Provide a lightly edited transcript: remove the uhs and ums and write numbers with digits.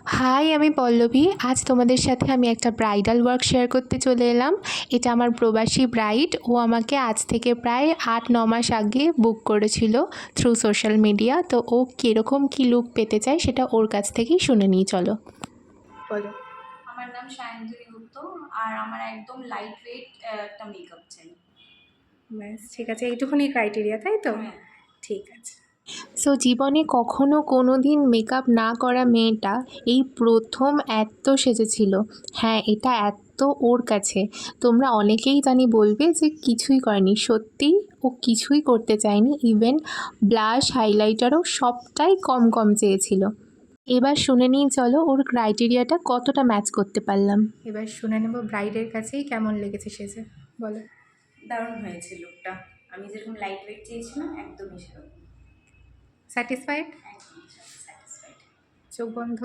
High, আমি পল্লবী। আজ তোমাদের সাথে আমি একটা ব্রাইডাল ওয়ার্ক শেয়ার করতে চলে এলাম। এটা আমার প্রবাসী ব্রাইড। ও আমাকে আজ থেকে প্রায় ৮-৯ মাস আগে বুক করেছিল থ্রু সোশ্যাল মিডিয়া। তো ও কীরকম কী লুক পেতে চায় সেটা ওর কাছ থেকেই শুনে নিই, চলো। বলো। আমার নাম সায়ন্তনী গুপ্ত, আর আমার একদম লাইট ওয়েট একটা মেকআপ চাই। ব্যাস, ঠিক আছে, এইটুকুনি ক্রাইটেরিয়া, তাই তো? হ্যাঁ। ঠিক আছে। সো জীবনে কখনো কোনো দিন মেকআপ না করা মেয়েটা এই প্রথম এত সেজেছিল। হ্যাঁ, এটা এত ওর কাছে। তোমরা অনেকেই জানি বলবে যে কিছুই করেনি, সত্যি ও কিছুই করতে চায়নি। ইভেন ব্লাশ, হাইলাইটারও সবটাই কম কম চেয়েছিল। এবার শুনে নিই চলো ওর ক্রাইটেরিয়াটা কতটা ম্যাচ করতে পারলাম। এবার শুনে নেব ব্রাইডের কাছেই কেমন লেগেছে সেজে, বলো। দারুণ হয়েছে লুকটা। আমি যেরকম লাইট ওয়েট চেয়েছিলাম একদমই সেরকম। স্যাটিসফাইড? একদম স্যাটিসফাইড। চোখ বন্ধ,